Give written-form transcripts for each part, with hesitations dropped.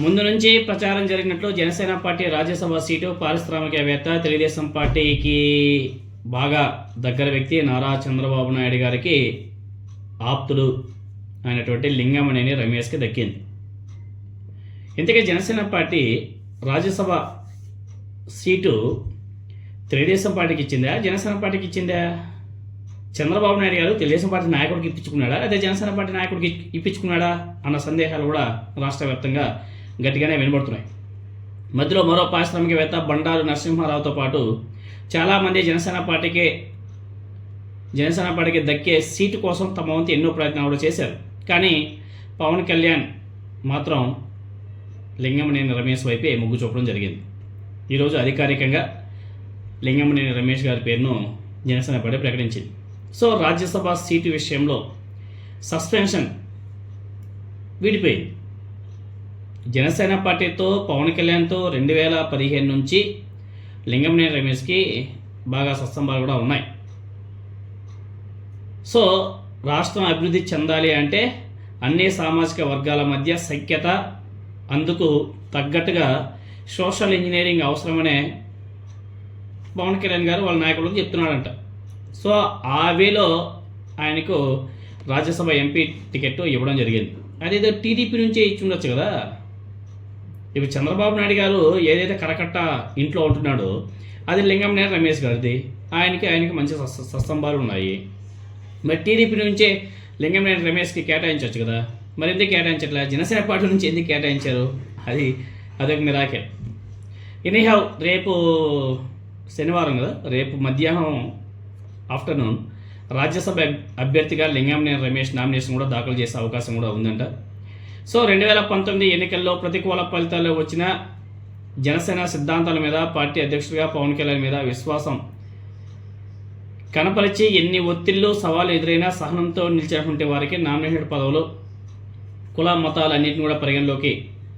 ముందు నుంచి ప్రచారం జరిగినట్లు జనసేన పార్టీ రాజ్యసభ సీటు పారిశ్రామికవేత్త, తెలుగుదేశం పార్టీకి బాగా దగ్గర వ్యక్తి, నారా చంద్రబాబు నాయుడు గారికి ఆప్తుడు అయినటువంటి లింగమనేని రమేష్కి దక్కింది. ఇంతకీ జనసేన పార్టీ రాజ్యసభ సీటు తెలుగుదేశం పార్టీకి ఇచ్చిందా, జనసేన పార్టీకి ఇచ్చిందా? చంద్రబాబు నాయుడు గారు తెలుగుదేశం పార్టీ నాయకుడికి ఇప్పించుకున్నాడా, లేదా జనసేన పార్టీ నాయకుడికి ఇప్పించుకున్నాడా అన్న సందేహాలు కూడా రాష్ట్ర వ్యాప్తంగా గట్టిగానే వినబడుతున్నాయి. మధ్యలో మరో పారిశ్రామికవేత్త బండారు నరసింహారావుతో పాటు చాలామంది జనసేన పార్టీకి దక్కే సీటు కోసం తమ వంతు ఎన్నో ప్రయత్నాలు కూడా చేశారు. కానీ పవన్ కళ్యాణ్ మాత్రం లింగమనేని రమేష్ వైపే మొగ్గు చూపడం జరిగింది. ఈరోజు అధికారికంగా లింగమనేని రమేష్ గారి పేరును జనసేన పార్టీ ప్రకటించింది. సో రాజ్యసభ సీటు విషయంలో సస్పెన్షన్ వీడిపోయింది. జనసేన పార్టీతో పవన్ కళ్యాణ్తో 2015 నుంచి లింగమనేని రమేష్కి బాగా సత్సంబాలు కూడా ఉన్నాయి. సో రాష్ట్రం అభివృద్ధి చెందాలి అంటే అన్ని సామాజిక వర్గాల మధ్య సఖ్యత, అందుకు తగ్గట్టుగా సోషల్ ఇంజనీరింగ్ అవసరమనే పవన్ కళ్యాణ్ గారు వాళ్ళ నాయకులకు చెప్తున్నాడంట. సో ఆ వేలో ఆయనకు రాజ్యసభ ఎంపీ టికెట్ ఇవ్వడం జరిగింది. అదేదో టీడీపీ నుంచే ఇచ్చి ఉండొచ్చు కదా. ఇప్పుడు చంద్రబాబు నాయుడు గారు ఏదైతే కరకట్ట ఇంట్లో ఉంటున్నాడో అది లింగమనేని రమేష్ గారిది. ఆయనకి మంచి సత్సంబాలు ఉన్నాయి. మరి టీడీపీ నుంచే లింగమనేని రమేష్కి కేటాయించవచ్చు కదా, మరి ఎందుకు కేటాయించట్లే? జనసేన పార్టీ నుంచి ఎందుకు కేటాయించారు? అదొక మిరాకే. ఎనీహౌ రేపు శనివారం కదా, రేపు మధ్యాహ్నం ఆఫ్టర్నూన్ రాజ్యసభ అభ్యర్థిగా లింగమనేని రమేష్ నామినేషన్ కూడా దాఖలు చేసే అవకాశం కూడా ఉందంట. సో 2019 ఎన్నికల్లో ప్రతికూల ఫలితాలు వచ్చిన జనసేన సిద్ధాంతాల మీద, పార్టీ అధ్యక్షుడిగా పవన్ కళ్యాణ్ మీద విశ్వాసం కనపరిచి ఎన్ని ఒత్తిళ్లు సవాలు ఎదురైనా సహనంతో నిలిచినటువంటి వారికి నామినేటెడ్ పదవులు, కుల మతాలన్నింటినీ కూడా పరిగణలోకి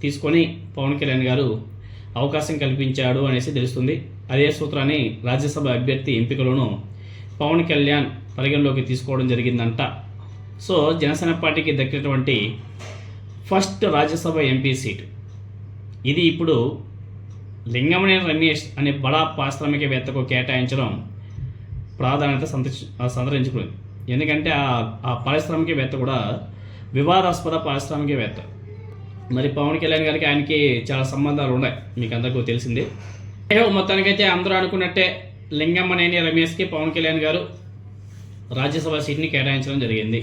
తీసుకొని పవన్ కళ్యాణ్ గారు అవకాశం కల్పించాడు అనేసి తెలుస్తుంది. అదే సూత్రాన్ని రాజ్యసభ అభ్యర్థి ఎంపికలోనూ పవన్ కళ్యాణ్ పరిగణలోకి తీసుకోవడం జరిగిందంట. సో జనసేన పార్టీకి దక్కినటువంటి ఫస్ట్ రాజ్యసభ ఎంపీ సీటు ఇది ఇప్పుడు లింగమనేని రమేష్ అనే బడా పారిశ్రామికవేత్తకు కేటాయించడం ప్రాధాన్యత సంతరించుకుంది. ఎందుకంటే ఆ పారిశ్రామికవేత్త కూడా వివాదాస్పద పారిశ్రామికవేత్త. మరి పవన్ కళ్యాణ్ గారికి ఆయనకి చాలా సంబంధాలు ఉన్నాయి, మీకు అందరికీ తెలిసిందే. మొత్తానికైతే అందరూ అనుకున్నట్టే లింగమనేని రమేష్కి పవన్ కళ్యాణ్ గారు రాజ్యసభ సీట్ని కేటాయించడం జరిగింది.